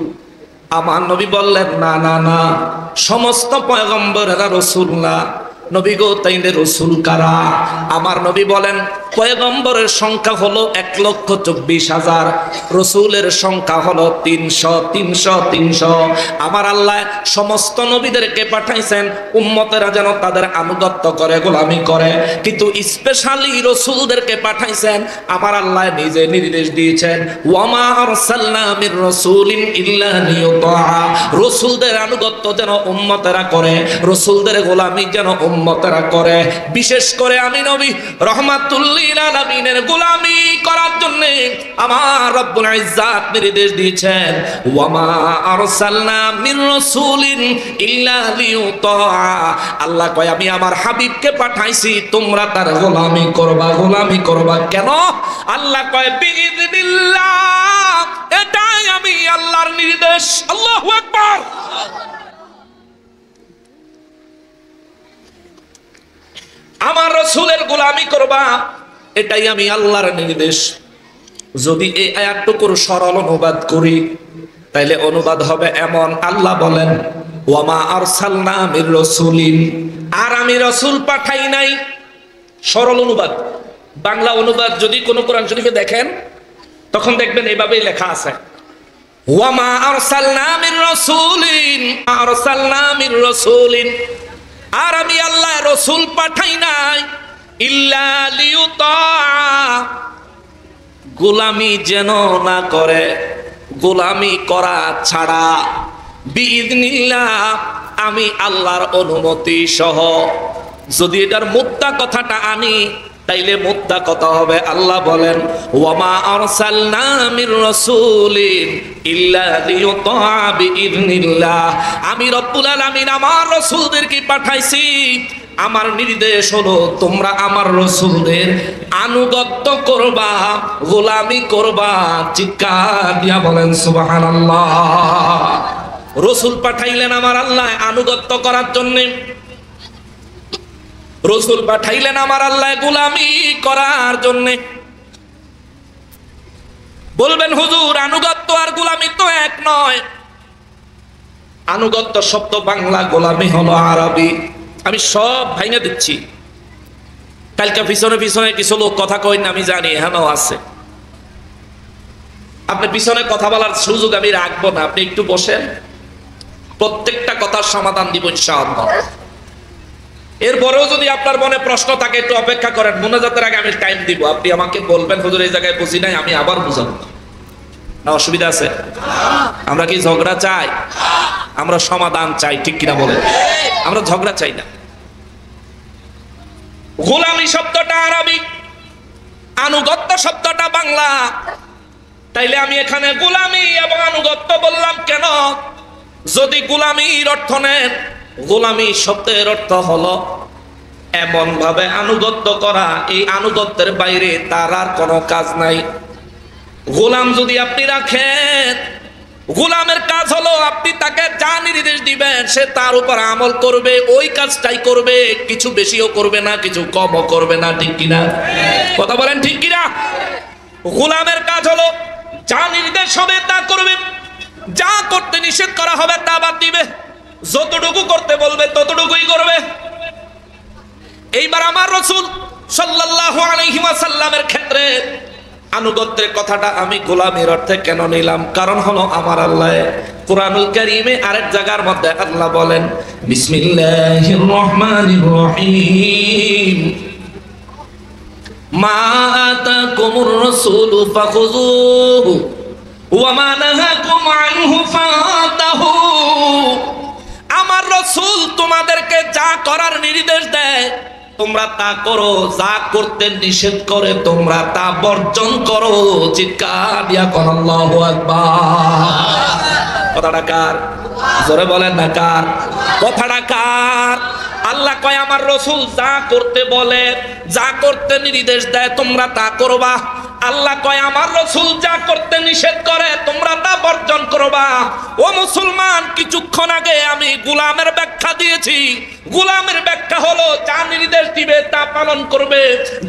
আমার নবী বললেন না না না, সমস্ত পয়গম্বরেরা রাসূল না। নবী গো, তাইলে রাসূল কারা? আমার নবী বলেন পয়গম্বরের সংখ্যা হলো 1,24,000, রসুলের সংখ্যা হলো 300। আমার আল্লাহ সমস্ত নবীদেরকে পাঠাইছেন উম্মতেরা যেন তাদের আনুগত্য করে, গোলামি করে, কিন্তু স্পেশালি রসুলদেরকে পাঠাইছেন আমার আল্লাহ নিজে নির্দেশ দিয়েছেন ওয়ামা আরসালনা মির রাসূলিন ইল্লা লিয়ুতা, রসুলদের আনুগত্য যেন উম্মতেরা করে, রসুলদের গোলামি যেন উম্মতেরা করে। বিশেষ করে আমি নবী রহমাতুল লিল আলামিনের গোলামি করার জন্য আমার রব্বুল ইজ্জত নির্দেশ দিয়েছেন ওয়ামা আরসালনা মির রাসূলিন ইল্লা লিয়ুতা। আল্লাহ কয় আমি আমার হাবিবকে পাঠাইছি তোমরা তার গোলামি করবা, গোলামি করবা। কেন? আল্লাহ কয় বিইذনিল্লাহ, এটাই আমি আল্লাহর নির্দেশ। আল্লাহু আকবার। আমার রসুলের গোলামি করবা, এটাই আমি আল্লাহর নির্দেশ। যদি এই আয়াতটুকুর সরল অনুবাদ করি তাইলে অনুবাদ হবে এমন, আল্লাহ বলেন ওয়ামা আরসালনা মির রাসূলিন, আর আমি রসুল পাঠাই নাই। সরল অনুবাদ। বাংলা অনুবাদ যদি কোন কোরআন শরীফে দেখেন তখন দেখবেন এইভাবেই লেখা আছে ওয়ামা আরসালনা মির রাসূলিন, আরসালনা মির রাসূলিন, আর আমি আল্লাহ রসুল পাঠাই নাই ইল্লা লিয়ুতা, গোলামি যেন না করে, গোলামি করা ছাড়া, বিইذনিল্লাহ, আমি আল্লাহর অনুমতি সহ। যদি এটার মুদ্রা কথাটা আনি তাইলে মুদ্রা কথা হবে আল্লাহ বলেন ওয়ামা আরসালনা মির রাসূলিন ইল্লা লিয়ুতা বিইذনিল্লাহ, আমি রব্বুল আলামিন আমার রাসূলদেরকে পাঠাইছি, আমার নির্দেশ হলো তোমরা আমার রাসূলদের আনুগত্য করবা, গোলামি করবা। চিৎকার দিয়া বলেন সুবহানাল্লাহ। রাসূল পাঠাইলেন আমার আল্লাহ আনুগত্য করার জন্য, রসুল পাঠাইলেন আমার আল্লাহ গোলামি করার জন্য। বলবেন হুজুর আনুগত্য আর গোলামি তো এক নয়। আনুগত্য শব্দ বাংলা, গোলামি হলো আরবি। আমি সব ভাইনা দিচ্ছি। কালকে পিছনে পিছনে কিছু লোক কথা কই না, আমি জানি এখানেও আছে। আপনি পিছনে কথা বলার সুযোগ আমি রাখবো না, আপনি একটু বসেন, প্রত্যেকটা কথার সমাধান দিব ইনশাআল্লাহ। এরপরেও যদি আপনার মনে প্রশ্ন থাকে একটু অপেক্ষা করেন, মুনাজাতের আগে আমি টাইম দিব, আপনি আমাকে বলবেন হুজুর এই জায়গায় বুঝি নাই, আমি আবার বুঝাবো। না অসুবিধা আছে? আমরা কি ঝগড়া চাই? আমরা সমাধান চাই, ঠিক কিনা বলেন? আমরা ঝগড়া চাই না। গোলামি শব্দটা আরবি, আনুগত্য শব্দটা বাংলা। তাইলে আমি এখানে গোলামি এবং আনুগত্য বললাম কেন? যদি গোলামির অর্থ নেন, গোলামি শব্দের অর্থ হলো এমন ভাবে আনুগত্য করা, এই আনুগত্যের বাইরে তার আর কোনো কাজ নাই। গোলাম যদি আপনি রাখেন, গোলামের কাজ হলো আপনি তাকে যা নির্দেশ দিবেন সে তার উপর আমল করবে, ওই কাজটাই করবে, কিছু বেশিও করবে না, কিছু কমও করবে না, ঠিক কিনা? কথা বলেন ঠিক কিনা? গোলামের কাজ হলো যা নির্দেশ হবে তা করবে, যা করতে নিষেধ করা হবে তা বাদ দিবে, যতটুকু করতে বলবে ততটুকুই করবে। এইবার আমার রাসূল সাল্লাল্লাহু আলাইহি ওয়াসাল্লামের ক্ষেত্রে আনুগত্যের কথাটা আমি গোলামের অর্থে কেন নিলাম? কারণ হলো আমার আল্লাহ কুরআনুল কারীমে আরেক জায়গার মধ্যে আল্লাহ বলেন বিসমিল্লাহির রহমানির রহিম মা আতাকুমুর রাসূলু ফাখুযুহু ওয়া মা নাহাকুম আনহু ফান্তাহু। আমার রাসূল তোমাদেরকে যা করার নির্দেশ দেয় তোমরা তা করো, যা করতে নিষেধ করে তোমরা তা বর্জন করো। চিৎকার দিয়া কোন আল্লাহু আকবার। কথাটা কার? জোরে বলেন না কার? কথাটা কার? আল্লাহ কয় আমার রাসূল যা করতে বলে, যা করতে নির্দেশ দেয় তোমরা তা করবা। আল্লাহ কয় আমার রাসূল যা করতে নিষেধ করে তোমরা তা বর্জন করবা। ও মুসলমান, কিছুক্ষণ আগে আমি গোলামের ব্যাখ্যা দিয়েছি। গোলামের ব্যাখ্যা হলো যা নির্দেশ দিবে তা পালন করবে,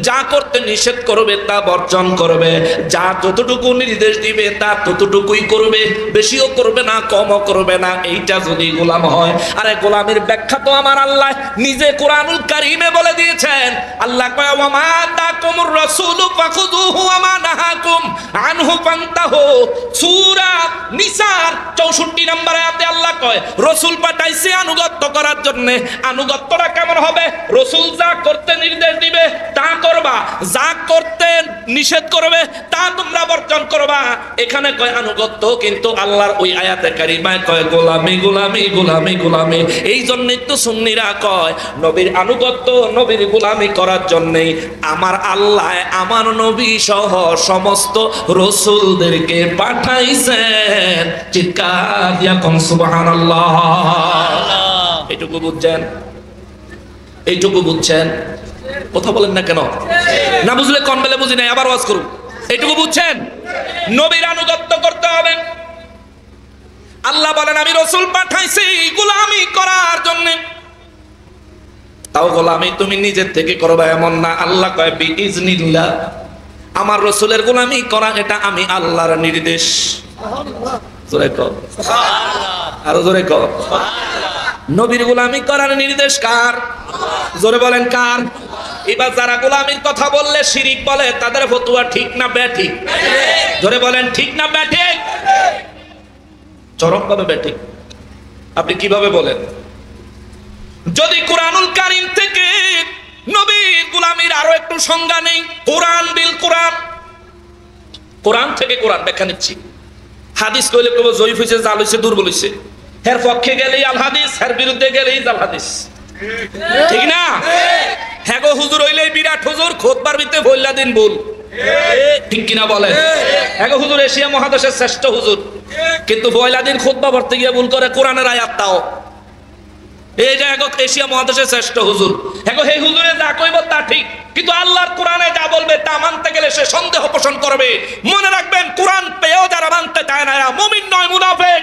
যা করতে নিষেধ করবে তা বর্জন করবে, যা যতটুকু নির্দেশ দিবে তা ততটুকুই করবে, বেশিও করবে না কমও করবে না। এইটা যদি গোলাম হয়। আরে গোলামের ব্যাখ্যা তো আমার আল্লাহ নিজে কুরআনুল কারীমে বলে দিয়েছেন। আল্লাহ কয় ওয়া মা আতাকুমুর রাসূলু ফাখুযুহু ওয়া মা নাহাকুম আনহু ফান্তাহু। সূরা নিসার 64 নম্বর আয়াতে আল্লাহ কয় রাসূল পাঠাইছে আনুগত্য করার জন্য। আনুগত্যটা কেমন হবে? রাসূল যা করতে নির্দেশ দিবে তা করবা, যা করতে নিষেধ করবে তা তোমরা বর্জন করবা। এখানে কয় আনুগত্য, কিন্তু আল্লাহর ওই আয়াতে কারিমায় কয় গোলামি গোলামি গোলামি গোলামি। এই জন্যই তো সুন্নিরা কয় নবীর আনুগত্য, নবীর গোলামি করার জন্যই আমার আল্লাহ আমার নবী সহ সমস্ত রাসূলদেরকে পাঠাইছেন। চিৎকার দিয়া কোন সুবহানাল্লাহ। এইটুকু বুঝছেন? এইটুকু বুঝছেন? কথা বলেন না কেন? না বুঝলে কোন বেলে বুঝি নাই, আবার ওয়াজ করুন। এইটুকু বুঝছেন? নবীর আনুগত্য করতে হবে। আল্লাহ বলেন আমি রাসূল পাঠাইছি গোলামি করার জন্য। তাও গোলামি তুমি নিজের থেকে করবে এমন না। আল্লাহ কয় বিইজনিল্লাহ, আমার রাসূলের গোলামি করা এটা আমি আল্লাহর নির্দেশ। জোরে কর সুবহানাল্লাহ। আরো জোরে কর সুবহানাল্লাহ। নবীর গোলামি করার নির্দেশ কার? জোরে বলেন কার? এবার যারা গোলামির কথা বললে শিরিক বলে তাদের ফতোয়া ঠিক না বেঠিক? জোরে বলেন ঠিক না বেঠিক? চরমভাবে বেঠিক। আপনি কিভাবে বলেন? যদি কুরআনুল কারীম থেকে নবীর গোলামির আরো একটু সংজ্ঞা নেই, কোরআন বিল কোরআন, কোরআন থেকে কোরআন ব্যাখ্যা নিচ্ছি। হাদিস কইলে কব জয়ীফ হইছে, জাল হইছে, দুর্বল হইছে। এর পক্ষে গেলেই আল হাদিস, এর বিরুদ্ধে গেলেই জাল হাদিস। ঠিক না? হ্যাঁ গো হুজুর হইলেই বিরাট হুজুর, খুতবার ভিতরে বইলা দিন ভুল। ঠিক কিনা বলেন? হ্যাঁ গো হুজুর এশিয়া মহাদেশের শ্রেষ্ঠ হুজুর, কিন্তু বইলা দিন খুতবা পড়তে গিয়ে ভুল করে কোরআনের আয়াত তাও। এই যে এশিয়া মহাদেশের শ্রেষ্ঠ হুজুর, হ্যাঁ হে হুজুরে যা কইব তা ঠিক, কিন্তু আল্লাহর কোরআনে যা বলবে তা মানতে গেলে সে সন্দেহ পোষণ করবে। মনে রাখবেন কোরআন পেয়েও যারা মানতে চায় না এরা মুমিন নয়, মুনাফিক।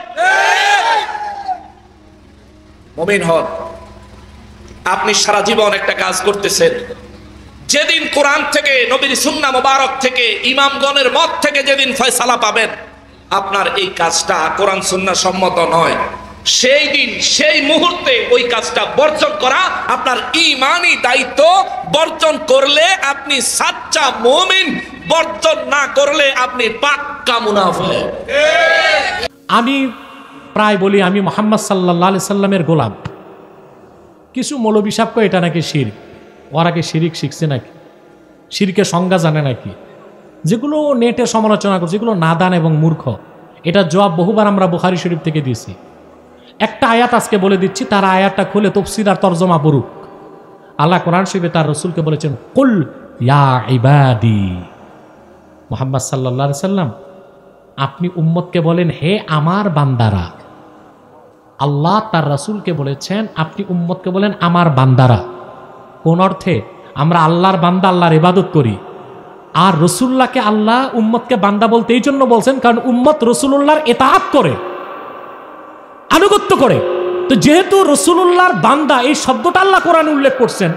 মুমিন হন। আপনি সারা জীবন একটা কাজ করতেছেন, যেদিন কোরআন থেকে নবীর সুন্নাহ মুবারক থেকে ইমামগণের মত থেকে যেদিন ফয়সালা পাবেন আপনার এই কাজটা কোরআন সুন্নাহ সম্মত নয়, সেই দিন সেই মুহূর্তে ওই কাজটা বর্জন করা আপনার ঈমানি দায়িত্ব। বর্জন করলে আপনি সাচ্চা মুমিন, বর্জন না করলে আপনি পাক্কা মুনাফিক। আমি প্রায় বলি আমি মুহাম্মদ সাল্লাল্লাহু আলাইহি সাল্লামের গোলাম। কিছু মৌলবী সাহেব কয় এটা নাকি শিরক। ওরা কি শিরিক শিখছে নাকি? শিরকের সংজ্ঞা জানে নাকি? যেগুলো নেটে সমালোচনা করছে, যেগুলো নাদান এবং মূর্খ। এটার জবাব বহুবার আমরা বুখারী শরীফ থেকে দিয়েছি। একটা আয়াত আজকে বলে দিচ্ছি, তার আয়াতটা খুলে তাফসীর আর তরজমা পড়ুক। আল্লাহ কোরআন শরীফে তার রাসূলকে বলেছেন কুল ইয়া ইবাদি। মুহাম্মদ সাল্লাল্লাহু আলাইহি সাল্লাম আপনি উম্মতকে বলেন হে আমার বান্দারা। আল্লাহ তার রাসূলকে বলেছেন আপনি উম্মতকে বলেন আমার বান্দারা। কোন অর্থে? আমরা আল্লাহর বান্দা, আল্লাহর ইবাদত করি। আর রাসূলুল্লাহকে আল্লাহ উম্মতকে বান্দা বলতে এই জন্য বলছেন কারণ উম্মত রাসূলুল্লাহর ইতাআত করে, আনুগত্য করে। তো যেহেতু রাসূলুল্লাহর বান্দা এই শব্দটা আল্লাহ কোরআনে উল্লেখ করছেন,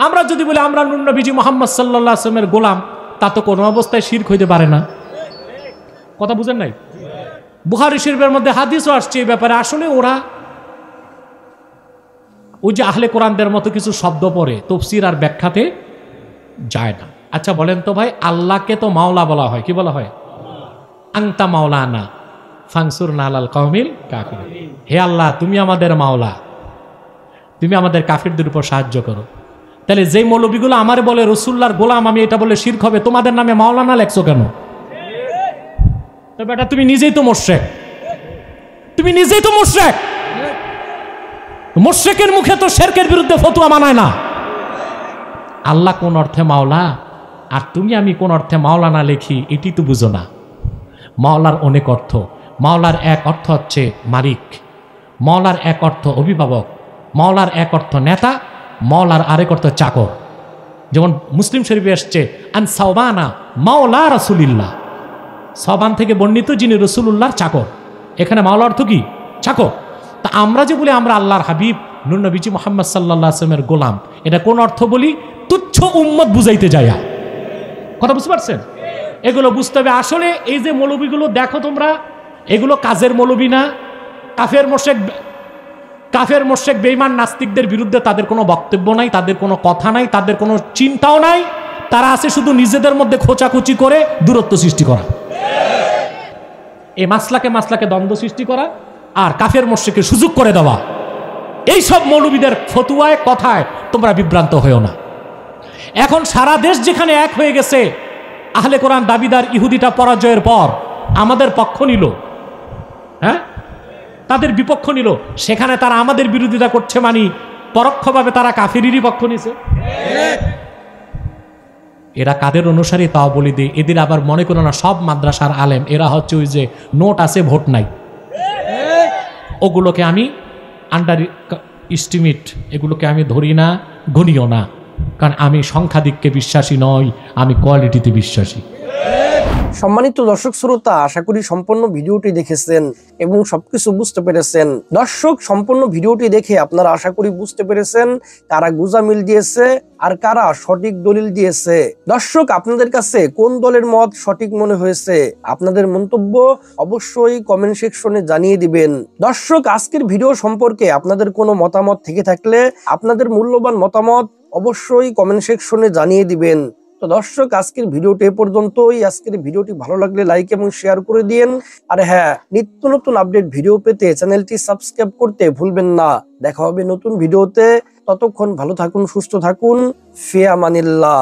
আমরা যদি বলি আমরা নূর নবীজি মুহাম্মদ সাল্লাল্লাহু আলাইহি ওয়াসাল্লামের গোলাম, তা তো কোনো অবস্থায় শিরক হইতে পারে না। কথা বুঝেন নাই? বুখারী শরীফের মধ্যে হাদিসও আসছে এই ব্যাপারে। আসলে ওরা ওই যে আহলে কোরআনদের মতো কিছু শব্দ পড়ে, তাফসীর আর ব্যাখ্যাতে যায় না। আচ্ছা বলেন তো ভাই, আল্লাহকে তো মাওলা বলা হয়, কি বলা হয়? আংতা মাওলানা ফানসুরনা আলাল কওমিল কাফিরিন। হে আল্লাহ, তুমি আমাদের মাওলা, তুমি আমাদের কাফিরদের উপর সাহায্য করো। তাহলে যেই মৌলবীগুলো আমার বলে রাসূলুল্লাহর গোলাম আমি, এটা বলে শিরক হবে, তোমাদের নামে মাওলানা লেখছো কেন? তবে এটা তুমি নিজেই তো মুশরিক, তুমি নিজেই তো মুশরিক। মুশরিকের মুখে তো শিরকের বিরুদ্ধে ফতোয়া মানায় না। আল্লাহ কোন অর্থে মাওলা আর তুমি আমি কোন অর্থে মাওলানা লিখি, এটি তো বুঝো না। মাওলার অনেক অর্থ। মাওলার এক অর্থ হচ্ছে মালিক, মাওলার এক অর্থ অভিভাবক, মাওলার এক অর্থ নেতা, মাওলার আরেক অর্থ চাকর। যেমন মুসলিম শরীফে আসছে আন সাওবানা মাওলা রাসূলিল্লাহ, সাওবান থেকে বর্ণিত যিনি রাসূলুল্লাহর চাকর। এখানে মাওলা অর্থ কি? চাকর। তা আমরা যে বলি আমরা আল্লাহর হাবিব নূর নবীজি মুহাম্মদ সাল্লাল্লাহু আলাইহি ওয়াসাল্লামের গোলাম, এটা কোন অর্থ বলি? তুচ্ছ উম্মত বুঝাইতে যায়া। কথা বুঝতে পারছেন? এগুলো বুঝতে হবে। আসলে এই যে মৌলবীগুলো দেখো তোমরা, এগুলো কাজের মৌলবী না। কাফের মোশরেক বেঈমান নাস্তিকদের বিরুদ্ধে তাদের কোনো বক্তব্য নাই, তাদের কোনো কথা নাই, তাদের কোনো চিন্তাও নাই। তারা আছে শুধু নিজেদের মধ্যে খোঁচাখুচি করে দূরত্ব সৃষ্টি করা, এই মাসলাকে দ্বন্দ্ব সৃষ্টি করা আর কাফের মোশরেককে সুযোগ করে দেওয়া। এই সব মৌলবীদের ফতুয়ায় কথায় তোমরা বিভ্রান্ত হয়েও না। এখন সারা দেশ যেখানে এক হয়ে গেছে, আহলে কোরআন দাবিদার ইহুদিটা পরাজয়ের পর আমাদের পক্ষ নিল, হ্যাঁ, তাদের বিপক্ষ নিল, সেখানে তারা আমাদের বিরোধিতা করছে, মানে পরোক্ষভাবে তারা কাফেরেরই পক্ষ নিছে। এরা কাদের অনুসারী তাও বলি দিই, এদের আবার মনে করো না সব মাদ্রাসার আলেম। এরা হচ্ছে ওই যে নোট আছে ভোট নাই, ওগুলোকে আমি আন্ডার এস্টিমেট, এগুলোকে আমি ধরি না, গণিও না। কারণ আমি সংখ্যাধিক্যে বিশ্বাসী নই, আমি কোয়ালিটিতে বিশ্বাসী। সম্মানিত দর্শক শ্রোতা, আশা করি সম্পূর্ণ ভিডিওটি দেখেছেন এবং সবকিছু বুঝতে পেরেছেন। দর্শক, সম্পূর্ণ ভিডিওটি দেখে আপনারা আশা করি বুঝতে পেরেছেন কারা গুজামিল দিয়েছে আর কারা সঠিক দলিল দিয়েছে। দর্শক, আপনাদের কাছে কোন দলের মত সঠিক মনে হয়েছে আপনাদের মন্তব্য অবশ্যই কমেন্ট সেকশনে জানিয়ে দিবেন। দর্শক, আজকের ভিডিও সম্পর্কে আপনাদের কোনো মতামত থেকে থাকলে আপনাদের মূল্যবান মতামত অবশ্যই কমেন্ট সেকশনে জানিয়ে দিবেন। তো দর্শক, আজকের ভিডিওটি এ পর্যন্তই। আজকের ভিডিওটি ভালো লাগলে লাইক এবং শেয়ার করে দিন। আর হ্যাঁ, নিত্য নতুন আপডেট ভিডিও পেতে চ্যানেলটি সাবস্ক্রাইব করতে ভুলবেন না। দেখা হবে নতুন ভিডিওতে। ততক্ষণ ভালো থাকুন, সুস্থ থাকুন। ফি আমানিল্লাহ।